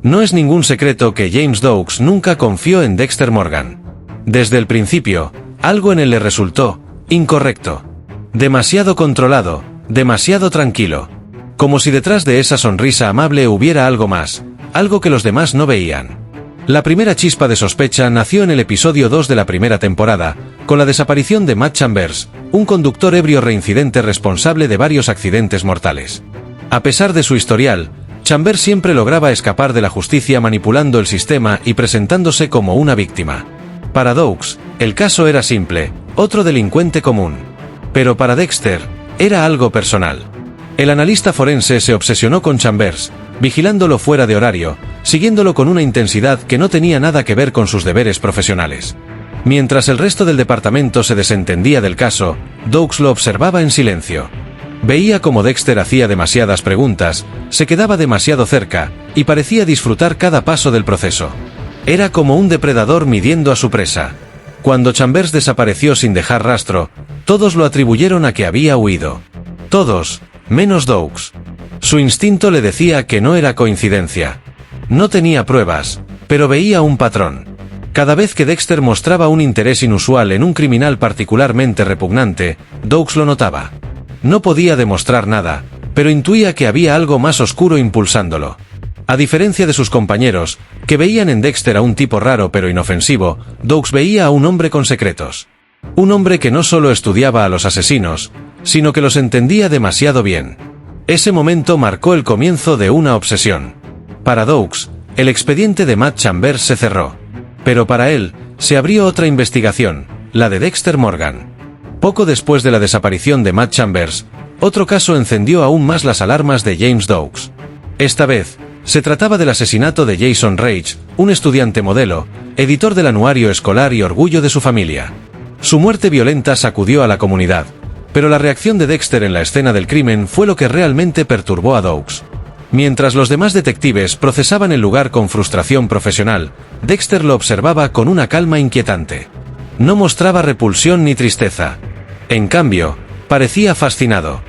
No es ningún secreto que James Doakes nunca confió en Dexter Morgan. Desde el principio, algo en él le resultó incorrecto. Demasiado controlado, demasiado tranquilo. Como si detrás de esa sonrisa amable hubiera algo más, algo que los demás no veían. La primera chispa de sospecha nació en el episodio 2 de la primera temporada, con la desaparición de Matt Chambers, un conductor ebrio reincidente responsable de varios accidentes mortales. A pesar de su historial, Chambers siempre lograba escapar de la justicia manipulando el sistema y presentándose como una víctima. Para Doakes, el caso era simple, otro delincuente común. Pero para Dexter, era algo personal. El analista forense se obsesionó con Chambers, vigilándolo fuera de horario, siguiéndolo con una intensidad que no tenía nada que ver con sus deberes profesionales. Mientras el resto del departamento se desentendía del caso, Doakes lo observaba en silencio. Veía cómo Dexter hacía demasiadas preguntas, se quedaba demasiado cerca, y parecía disfrutar cada paso del proceso. Era como un depredador midiendo a su presa. Cuando Chambers desapareció sin dejar rastro, todos lo atribuyeron a que había huido. Todos, menos Doakes. Su instinto le decía que no era coincidencia. No tenía pruebas, pero veía un patrón. Cada vez que Dexter mostraba un interés inusual en un criminal particularmente repugnante, Doakes lo notaba. No podía demostrar nada, pero intuía que había algo más oscuro impulsándolo. A diferencia de sus compañeros, que veían en Dexter a un tipo raro pero inofensivo, Doakes veía a un hombre con secretos. Un hombre que no solo estudiaba a los asesinos, sino que los entendía demasiado bien. Ese momento marcó el comienzo de una obsesión. Para Doakes, el expediente de Matt Chambers se cerró. Pero para él, se abrió otra investigación, la de Dexter Morgan. Poco después de la desaparición de Matt Chambers, otro caso encendió aún más las alarmas de James Doakes. Esta vez, se trataba del asesinato de Jason Rage, un estudiante modelo, editor del anuario escolar y orgullo de su familia. Su muerte violenta sacudió a la comunidad, pero la reacción de Dexter en la escena del crimen fue lo que realmente perturbó a Doakes. Mientras los demás detectives procesaban el lugar con frustración profesional, Dexter lo observaba con una calma inquietante. No mostraba repulsión ni tristeza. En cambio, parecía fascinado.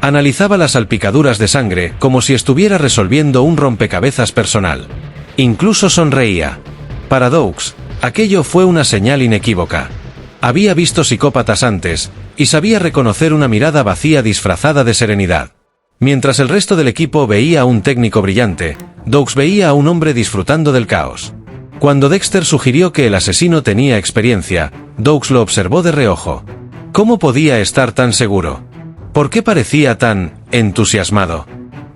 Analizaba las salpicaduras de sangre como si estuviera resolviendo un rompecabezas personal. Incluso sonreía. Para Doakes, aquello fue una señal inequívoca. Había visto psicópatas antes, y sabía reconocer una mirada vacía disfrazada de serenidad. Mientras el resto del equipo veía a un técnico brillante, Doakes veía a un hombre disfrutando del caos. Cuando Dexter sugirió que el asesino tenía experiencia, Doakes lo observó de reojo. ¿Cómo podía estar tan seguro? ¿Por qué parecía tan entusiasmado?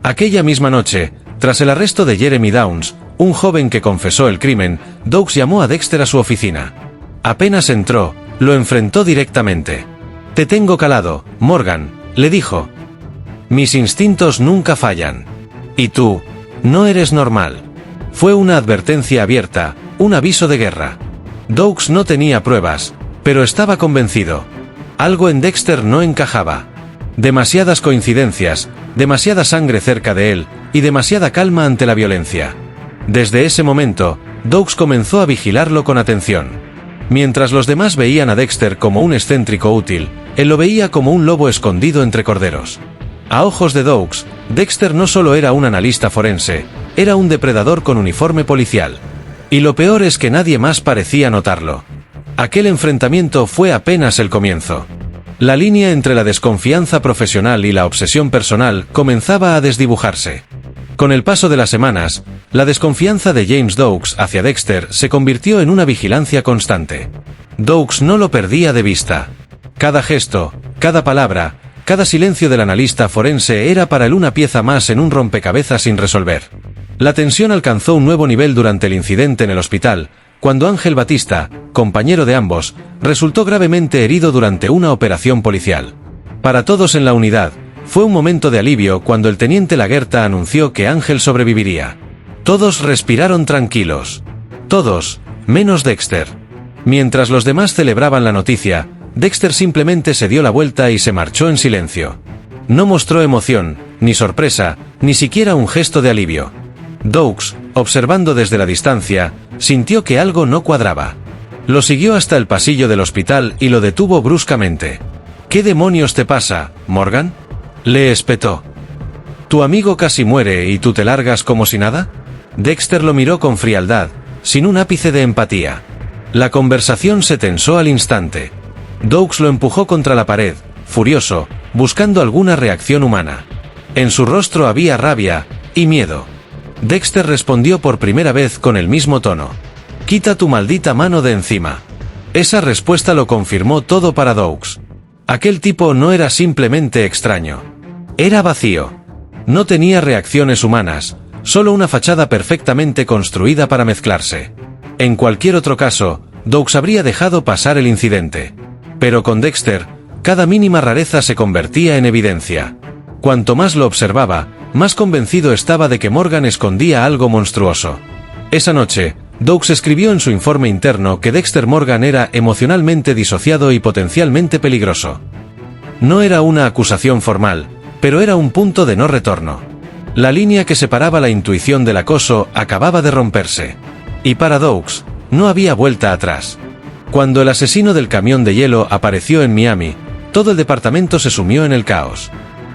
Aquella misma noche, tras el arresto de Jeremy Downs, un joven que confesó el crimen, Doakes llamó a Dexter a su oficina. Apenas entró, lo enfrentó directamente. «Te tengo calado, Morgan», le dijo. «Mis instintos nunca fallan. Y tú, no eres normal». Fue una advertencia abierta, un aviso de guerra. Doakes no tenía pruebas, pero estaba convencido. Algo en Dexter no encajaba. Demasiadas coincidencias, demasiada sangre cerca de él, y demasiada calma ante la violencia. Desde ese momento, Doakes comenzó a vigilarlo con atención. Mientras los demás veían a Dexter como un excéntrico útil, él lo veía como un lobo escondido entre corderos. A ojos de Doakes, Dexter no solo era un analista forense, era un depredador con uniforme policial. Y lo peor es que nadie más parecía notarlo. Aquel enfrentamiento fue apenas el comienzo. La línea entre la desconfianza profesional y la obsesión personal comenzaba a desdibujarse. Con el paso de las semanas, la desconfianza de James Doakes hacia Dexter se convirtió en una vigilancia constante. Doakes no lo perdía de vista. Cada gesto, cada palabra, cada silencio del analista forense era para él una pieza más en un rompecabezas sin resolver. La tensión alcanzó un nuevo nivel durante el incidente en el hospital, cuando Ángel Batista, compañero de ambos, resultó gravemente herido durante una operación policial. Para todos en la unidad, fue un momento de alivio cuando el teniente Laguerta anunció que Ángel sobreviviría. Todos respiraron tranquilos. Todos, menos Dexter. Mientras los demás celebraban la noticia, Dexter simplemente se dio la vuelta y se marchó en silencio. No mostró emoción, ni sorpresa, ni siquiera un gesto de alivio. Doakes, observando desde la distancia, sintió que algo no cuadraba. Lo siguió hasta el pasillo del hospital y lo detuvo bruscamente. «¿Qué demonios te pasa, Morgan?», le espetó. «¿Tu amigo casi muere y tú te largas como si nada?». Dexter lo miró con frialdad, sin un ápice de empatía. La conversación se tensó al instante. Doakes lo empujó contra la pared, furioso, buscando alguna reacción humana. En su rostro había rabia y miedo. Dexter respondió por primera vez con el mismo tono. «Quita tu maldita mano de encima». Esa respuesta lo confirmó todo para Doakes. Aquel tipo no era simplemente extraño. Era vacío. No tenía reacciones humanas, solo una fachada perfectamente construida para mezclarse. En cualquier otro caso, Doakes habría dejado pasar el incidente. Pero con Dexter, cada mínima rareza se convertía en evidencia. Cuanto más lo observaba, más convencido estaba de que Morgan escondía algo monstruoso. Esa noche, Doakes escribió en su informe interno que Dexter Morgan era emocionalmente disociado y potencialmente peligroso. No era una acusación formal, pero era un punto de no retorno. La línea que separaba la intuición del acoso acababa de romperse. Y para Doakes, no había vuelta atrás. Cuando el asesino del camión de hielo apareció en Miami, todo el departamento se sumió en el caos.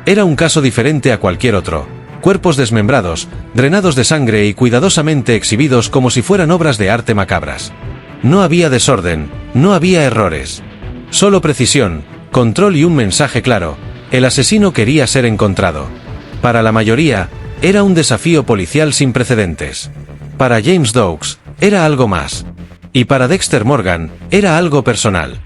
Era un caso diferente a cualquier otro. Cuerpos desmembrados, drenados de sangre y cuidadosamente exhibidos como si fueran obras de arte macabras. No había desorden, no había errores. Solo precisión, control y un mensaje claro: el asesino quería ser encontrado. Para la mayoría, era un desafío policial sin precedentes. Para James Doakes, era algo más. Y para Dexter Morgan, era algo personal.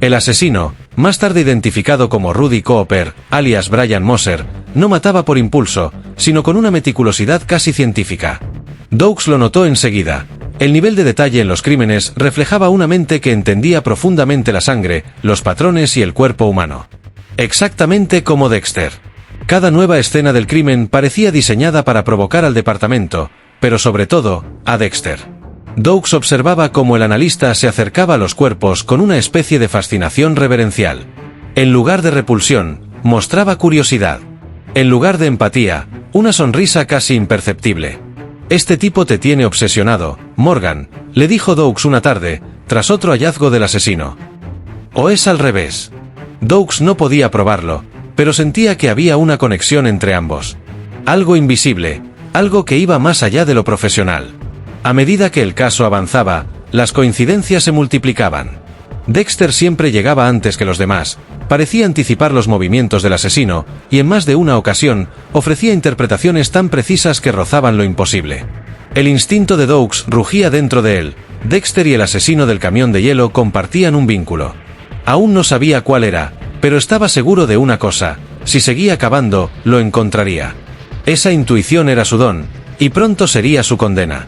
El asesino, más tarde identificado como Rudy Cooper, alias Brian Moser, no mataba por impulso, sino con una meticulosidad casi científica. Doakes lo notó enseguida. El nivel de detalle en los crímenes reflejaba una mente que entendía profundamente la sangre, los patrones y el cuerpo humano. Exactamente como Dexter. Cada nueva escena del crimen parecía diseñada para provocar al departamento, pero sobre todo, a Dexter. Doakes observaba cómo el analista se acercaba a los cuerpos con una especie de fascinación reverencial. En lugar de repulsión, mostraba curiosidad. En lugar de empatía, una sonrisa casi imperceptible. «Este tipo te tiene obsesionado, Morgan», le dijo Doakes una tarde, tras otro hallazgo del asesino. ¿O es al revés? Doakes no podía probarlo, pero sentía que había una conexión entre ambos. Algo invisible, algo que iba más allá de lo profesional. A medida que el caso avanzaba, las coincidencias se multiplicaban. Dexter siempre llegaba antes que los demás, parecía anticipar los movimientos del asesino, y en más de una ocasión, ofrecía interpretaciones tan precisas que rozaban lo imposible. El instinto de Doakes rugía dentro de él. Dexter y el asesino del camión de hielo compartían un vínculo. Aún no sabía cuál era, pero estaba seguro de una cosa: si seguía cavando, lo encontraría. Esa intuición era su don, y pronto sería su condena.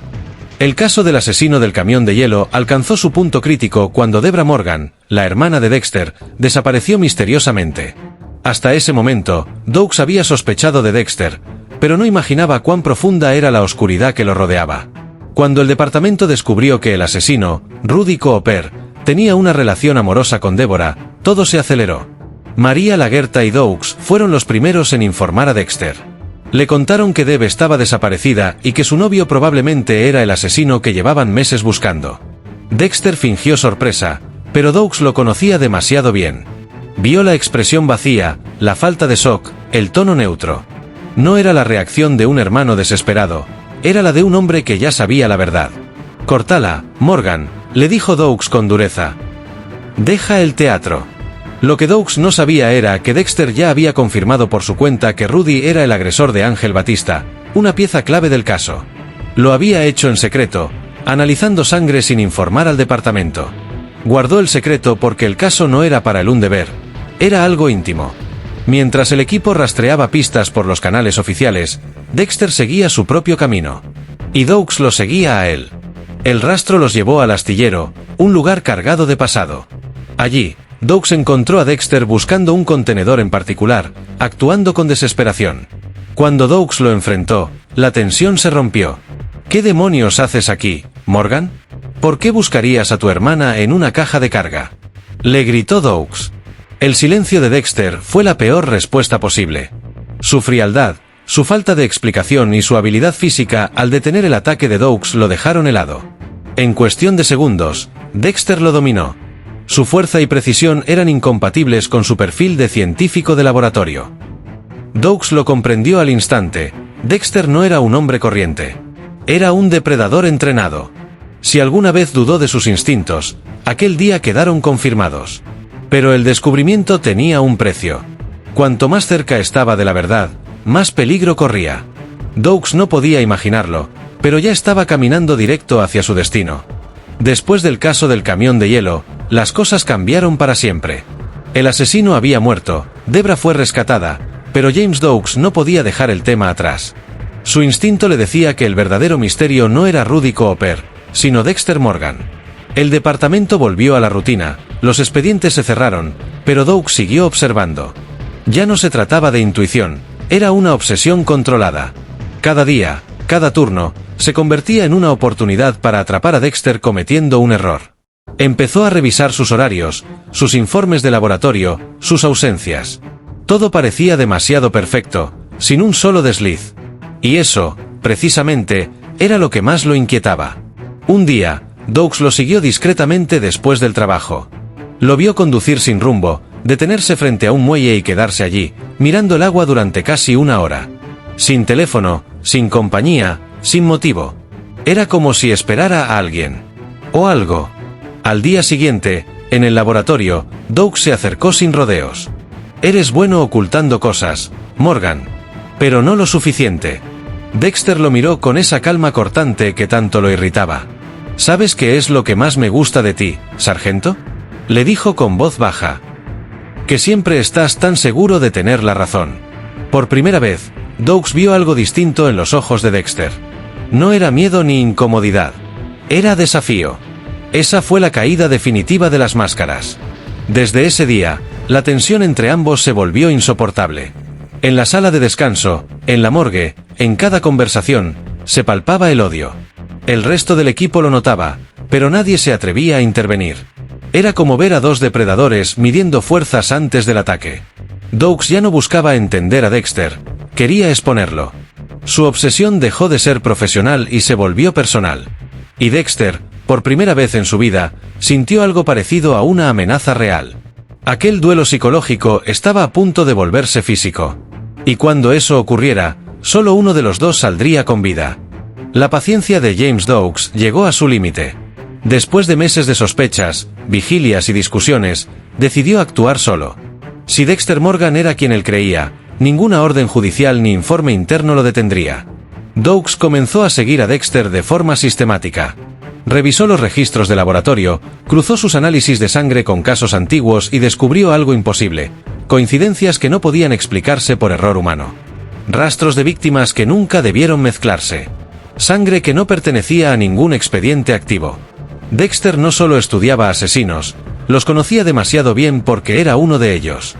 El caso del asesino del camión de hielo alcanzó su punto crítico cuando Debra Morgan, la hermana de Dexter, desapareció misteriosamente. Hasta ese momento, Doakes había sospechado de Dexter, pero no imaginaba cuán profunda era la oscuridad que lo rodeaba. Cuando el departamento descubrió que el asesino, Rudy Cooper, tenía una relación amorosa con Deborah, todo se aceleró. María Lagerta y Doakes fueron los primeros en informar a Dexter. Le contaron que Deb estaba desaparecida y que su novio probablemente era el asesino que llevaban meses buscando. Dexter fingió sorpresa, pero Doakes lo conocía demasiado bien. Vio la expresión vacía, la falta de shock, el tono neutro. No era la reacción de un hermano desesperado, era la de un hombre que ya sabía la verdad. «Córtala, Morgan», le dijo Doakes con dureza. «Deja el teatro». Lo que Doakes no sabía era que Dexter ya había confirmado por su cuenta que Rudy era el agresor de Ángel Batista, una pieza clave del caso. Lo había hecho en secreto, analizando sangre sin informar al departamento. Guardó el secreto porque el caso no era para él un deber, era algo íntimo. Mientras el equipo rastreaba pistas por los canales oficiales, Dexter seguía su propio camino. Y Doakes lo seguía a él. El rastro los llevó al astillero, un lugar cargado de pasado. Allí, Doakes encontró a Dexter buscando un contenedor en particular, actuando con desesperación. Cuando Doakes lo enfrentó, la tensión se rompió. «¿Qué demonios haces aquí, Morgan? ¿Por qué buscarías a tu hermana en una caja de carga?», le gritó Doakes. El silencio de Dexter fue la peor respuesta posible. Su frialdad, su falta de explicación y su habilidad física al detener el ataque de Doakes lo dejaron helado. En cuestión de segundos, Dexter lo dominó. Su fuerza y precisión eran incompatibles con su perfil de científico de laboratorio. Doakes lo comprendió al instante. Dexter no era un hombre corriente. Era un depredador entrenado. Si alguna vez dudó de sus instintos, aquel día quedaron confirmados. Pero el descubrimiento tenía un precio. Cuanto más cerca estaba de la verdad, más peligro corría. Doakes no podía imaginarlo, pero ya estaba caminando directo hacia su destino. Después del caso del camión de hielo, las cosas cambiaron para siempre. El asesino había muerto, Debra fue rescatada, pero James Doakes no podía dejar el tema atrás. Su instinto le decía que el verdadero misterio no era Rudy Cooper, sino Dexter Morgan. El departamento volvió a la rutina, los expedientes se cerraron, pero Doakes siguió observando. Ya no se trataba de intuición, era una obsesión controlada. Cada día, cada turno, se convertía en una oportunidad para atrapar a Dexter cometiendo un error. Empezó a revisar sus horarios, sus informes de laboratorio, sus ausencias. Todo parecía demasiado perfecto, sin un solo desliz. Y eso, precisamente, era lo que más lo inquietaba. Un día, Doakes lo siguió discretamente después del trabajo. Lo vio conducir sin rumbo, detenerse frente a un muelle y quedarse allí, mirando el agua durante casi una hora. Sin teléfono, sin compañía, sin motivo. Era como si esperara a alguien. O algo. Al día siguiente, en el laboratorio, Doakes se acercó sin rodeos. «Eres bueno ocultando cosas, Morgan. Pero no lo suficiente». Dexter lo miró con esa calma cortante que tanto lo irritaba. «¿Sabes qué es lo que más me gusta de ti, sargento?», le dijo con voz baja. «Que siempre estás tan seguro de tener la razón». Por primera vez, Doakes vio algo distinto en los ojos de Dexter. No era miedo ni incomodidad. Era desafío. Esa fue la caída definitiva de las máscaras. Desde ese día, la tensión entre ambos se volvió insoportable. En la sala de descanso, en la morgue, en cada conversación, se palpaba el odio. El resto del equipo lo notaba, pero nadie se atrevía a intervenir. Era como ver a dos depredadores midiendo fuerzas antes del ataque. Doakes ya no buscaba entender a Dexter, quería exponerlo. Su obsesión dejó de ser profesional y se volvió personal. Y Dexter, por primera vez en su vida, sintió algo parecido a una amenaza real. Aquel duelo psicológico estaba a punto de volverse físico. Y cuando eso ocurriera, solo uno de los dos saldría con vida. La paciencia de James Doakes llegó a su límite. Después de meses de sospechas, vigilias y discusiones, decidió actuar solo. Si Dexter Morgan era quien él creía, ninguna orden judicial ni informe interno lo detendría. Doakes comenzó a seguir a Dexter de forma sistemática. Revisó los registros de laboratorio, cruzó sus análisis de sangre con casos antiguos y descubrió algo imposible: coincidencias que no podían explicarse por error humano. Rastros de víctimas que nunca debieron mezclarse. Sangre que no pertenecía a ningún expediente activo. Dexter no solo estudiaba asesinos, los conocía demasiado bien porque era uno de ellos.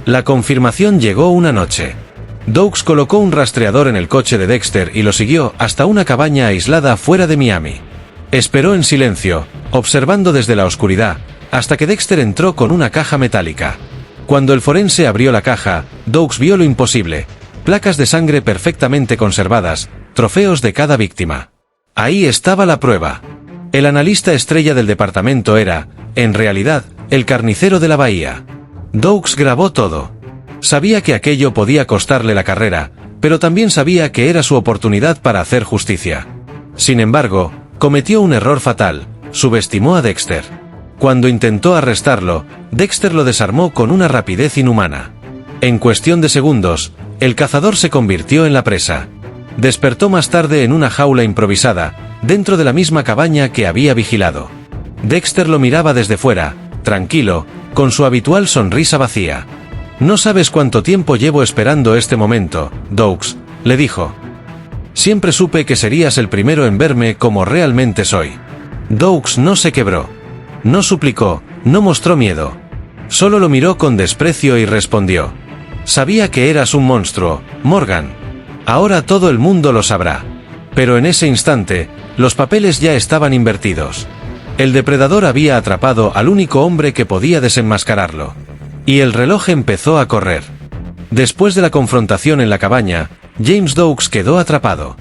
La confirmación llegó una noche. Doakes colocó un rastreador en el coche de Dexter y lo siguió hasta una cabaña aislada fuera de Miami. Esperó en silencio, observando desde la oscuridad, hasta que Dexter entró con una caja metálica. Cuando el forense abrió la caja, Doakes vio lo imposible: placas de sangre perfectamente conservadas, trofeos de cada víctima. Ahí estaba la prueba. El analista estrella del departamento era, en realidad, el carnicero de la bahía. Doakes grabó todo. Sabía que aquello podía costarle la carrera, pero también sabía que era su oportunidad para hacer justicia. Sin embargo, cometió un error fatal: subestimó a Dexter. Cuando intentó arrestarlo, Dexter lo desarmó con una rapidez inhumana. En cuestión de segundos, el cazador se convirtió en la presa. Despertó más tarde en una jaula improvisada, dentro de la misma cabaña que había vigilado. Dexter lo miraba desde fuera, tranquilo, con su habitual sonrisa vacía. «No sabes cuánto tiempo llevo esperando este momento, Doakes», le dijo. «Siempre supe que serías el primero en verme como realmente soy». Doakes no se quebró. No suplicó, no mostró miedo. Solo lo miró con desprecio y respondió: «Sabía que eras un monstruo, Morgan. Ahora todo el mundo lo sabrá». Pero en ese instante, los papeles ya estaban invertidos. El depredador había atrapado al único hombre que podía desenmascararlo. Y el reloj empezó a correr. Después de la confrontación en la cabaña, James Doakes quedó atrapado.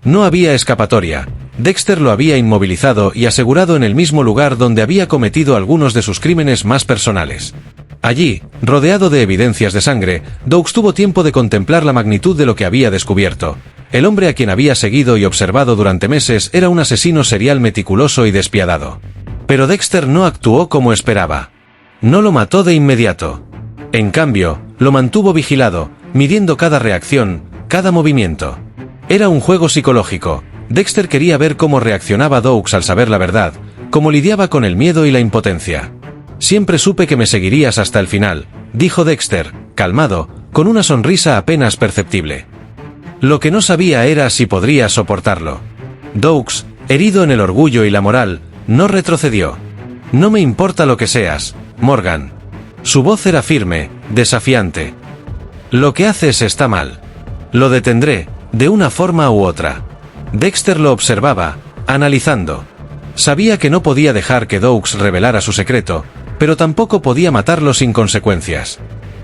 No había escapatoria. Dexter lo había inmovilizado y asegurado en el mismo lugar donde había cometido algunos de sus crímenes más personales. Allí, rodeado de evidencias de sangre, Doakes tuvo tiempo de contemplar la magnitud de lo que había descubierto. El hombre a quien había seguido y observado durante meses era un asesino serial meticuloso y despiadado. Pero Dexter no actuó como esperaba. No lo mató de inmediato. En cambio, lo mantuvo vigilado, midiendo cada reacción, cada movimiento. Era un juego psicológico. Dexter quería ver cómo reaccionaba Doakes al saber la verdad, cómo lidiaba con el miedo y la impotencia. «Siempre supe que me seguirías hasta el final», dijo Dexter, calmado, con una sonrisa apenas perceptible. Lo que no sabía era si podría soportarlo. Doakes, herido en el orgullo y la moral, no retrocedió. «No me importa lo que seas, Morgan». Su voz era firme, desafiante. «Lo que haces está mal. Lo detendré, de una forma u otra». Dexter lo observaba, analizando. Sabía que no podía dejar que Doakes revelara su secreto, pero tampoco podía matarlo sin consecuencias.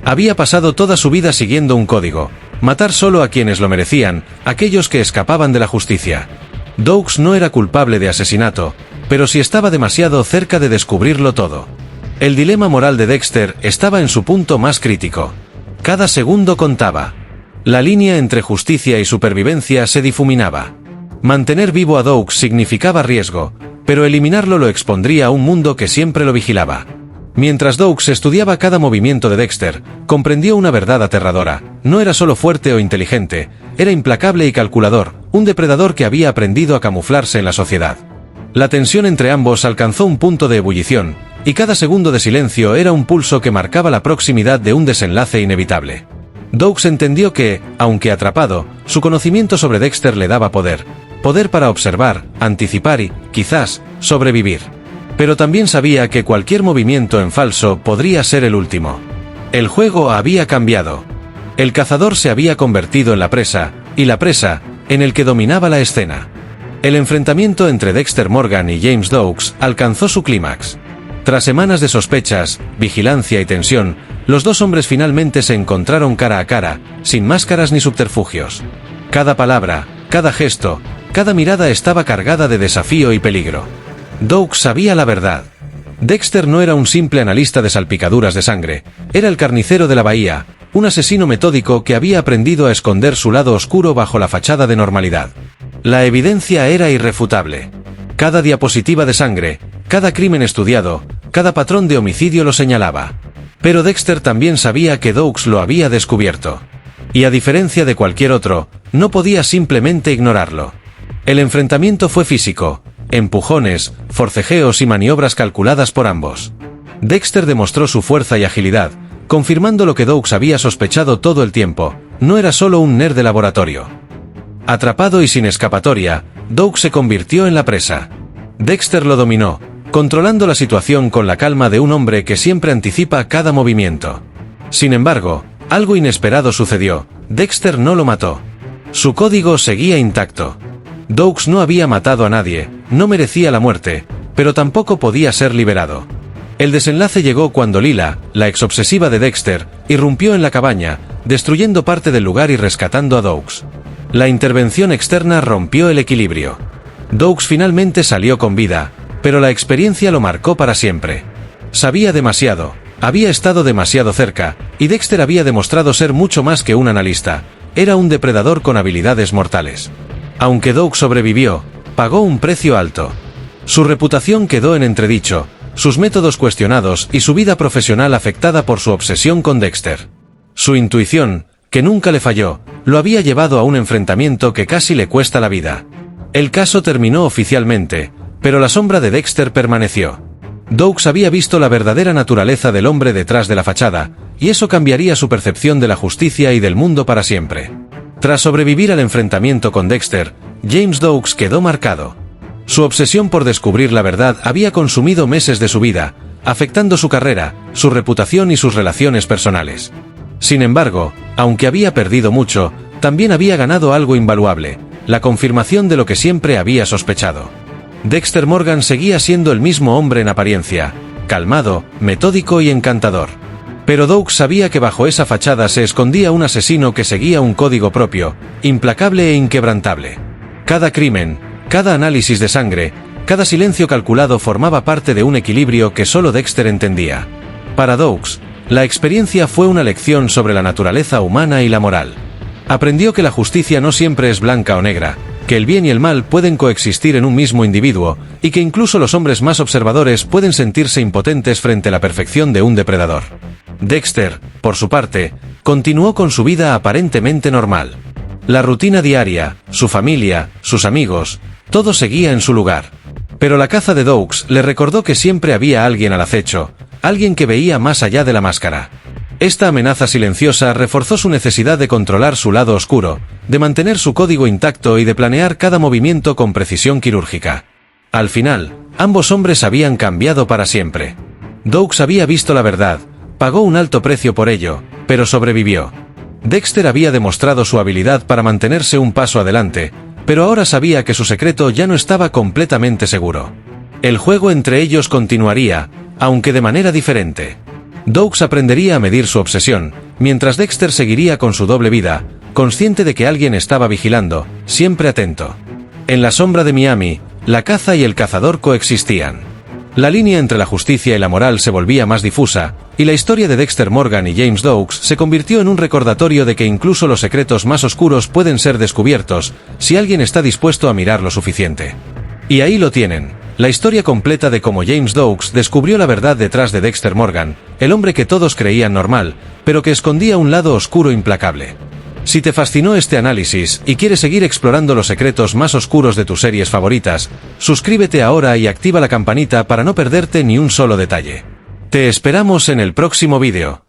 Había pasado toda su vida siguiendo un código: matar solo a quienes lo merecían, aquellos que escapaban de la justicia. Doakes no era culpable de asesinato, pero sí estaba demasiado cerca de descubrirlo todo. El dilema moral de Dexter estaba en su punto más crítico. Cada segundo contaba. La línea entre justicia y supervivencia se difuminaba. Mantener vivo a Doakes significaba riesgo, pero eliminarlo lo expondría a un mundo que siempre lo vigilaba. Mientras Doakes estudiaba cada movimiento de Dexter, comprendió una verdad aterradora: no era solo fuerte o inteligente, era implacable y calculador, un depredador que había aprendido a camuflarse en la sociedad. La tensión entre ambos alcanzó un punto de ebullición, y cada segundo de silencio era un pulso que marcaba la proximidad de un desenlace inevitable. Doakes entendió que, aunque atrapado, su conocimiento sobre Dexter le daba poder para observar, anticipar y, quizás, sobrevivir. Pero también sabía que cualquier movimiento en falso podría ser el último. El juego había cambiado. El cazador se había convertido en la presa, y la presa, en el que dominaba la escena. El enfrentamiento entre Dexter Morgan y James Doakes alcanzó su clímax. Tras semanas de sospechas, vigilancia y tensión, los dos hombres finalmente se encontraron cara a cara, sin máscaras ni subterfugios. Cada palabra, cada gesto, cada mirada estaba cargada de desafío y peligro. Doakes sabía la verdad. Dexter no era un simple analista de salpicaduras de sangre, era el carnicero de la bahía, un asesino metódico que había aprendido a esconder su lado oscuro bajo la fachada de normalidad. La evidencia era irrefutable. Cada diapositiva de sangre, cada crimen estudiado, cada patrón de homicidio lo señalaba. Pero Dexter también sabía que Doakes lo había descubierto. Y a diferencia de cualquier otro, no podía simplemente ignorarlo. El enfrentamiento fue físico: empujones, forcejeos y maniobras calculadas por ambos. Dexter demostró su fuerza y agilidad, confirmando lo que Doakes había sospechado todo el tiempo: no era solo un nerd de laboratorio. Atrapado y sin escapatoria, Doakes se convirtió en la presa. Dexter lo dominó, controlando la situación con la calma de un hombre que siempre anticipa cada movimiento. Sin embargo, algo inesperado sucedió: Dexter no lo mató. Su código seguía intacto. Doakes no había matado a nadie, no merecía la muerte, pero tampoco podía ser liberado. El desenlace llegó cuando Lila, la exobsesiva de Dexter, irrumpió en la cabaña, destruyendo parte del lugar y rescatando a Doakes. La intervención externa rompió el equilibrio. Doakes finalmente salió con vida, pero la experiencia lo marcó para siempre. Sabía demasiado, había estado demasiado cerca, y Dexter había demostrado ser mucho más que un analista: era un depredador con habilidades mortales. Aunque Doakes sobrevivió, pagó un precio alto. Su reputación quedó en entredicho, sus métodos cuestionados y su vida profesional afectada por su obsesión con Dexter. Su intuición, que nunca le falló, lo había llevado a un enfrentamiento que casi le cuesta la vida. El caso terminó oficialmente, pero la sombra de Dexter permaneció. Doakes había visto la verdadera naturaleza del hombre detrás de la fachada, y eso cambiaría su percepción de la justicia y del mundo para siempre. Tras sobrevivir al enfrentamiento con Dexter, James Doakes quedó marcado. Su obsesión por descubrir la verdad había consumido meses de su vida, afectando su carrera, su reputación y sus relaciones personales. Sin embargo, aunque había perdido mucho, también había ganado algo invaluable: la confirmación de lo que siempre había sospechado. Dexter Morgan seguía siendo el mismo hombre en apariencia, calmado, metódico y encantador. Pero Doakes sabía que bajo esa fachada se escondía un asesino que seguía un código propio, implacable e inquebrantable. Cada crimen, cada análisis de sangre, cada silencio calculado formaba parte de un equilibrio que solo Dexter entendía. Para Doakes, la experiencia fue una lección sobre la naturaleza humana y la moral. Aprendió que la justicia no siempre es blanca o negra, que el bien y el mal pueden coexistir en un mismo individuo, y que incluso los hombres más observadores pueden sentirse impotentes frente a la perfección de un depredador. Dexter, por su parte, continuó con su vida aparentemente normal. La rutina diaria, su familia, sus amigos, todo seguía en su lugar. Pero la caza de Doakes le recordó que siempre había alguien al acecho, alguien que veía más allá de la máscara. Esta amenaza silenciosa reforzó su necesidad de controlar su lado oscuro, de mantener su código intacto y de planear cada movimiento con precisión quirúrgica. Al final, ambos hombres habían cambiado para siempre. Doakes había visto la verdad, pagó un alto precio por ello, pero sobrevivió. Dexter había demostrado su habilidad para mantenerse un paso adelante, pero ahora sabía que su secreto ya no estaba completamente seguro. El juego entre ellos continuaría, aunque de manera diferente. Doakes aprendería a medir su obsesión, mientras Dexter seguiría con su doble vida, consciente de que alguien estaba vigilando, siempre atento. En la sombra de Miami, la caza y el cazador coexistían. La línea entre la justicia y la moral se volvía más difusa, y la historia de Dexter Morgan y James Doakes se convirtió en un recordatorio de que incluso los secretos más oscuros pueden ser descubiertos, si alguien está dispuesto a mirar lo suficiente. Y ahí lo tienen, la historia completa de cómo James Doakes descubrió la verdad detrás de Dexter Morgan, el hombre que todos creían normal, pero que escondía un lado oscuro implacable. Si te fascinó este análisis y quieres seguir explorando los secretos más oscuros de tus series favoritas, suscríbete ahora y activa la campanita para no perderte ni un solo detalle. Te esperamos en el próximo vídeo.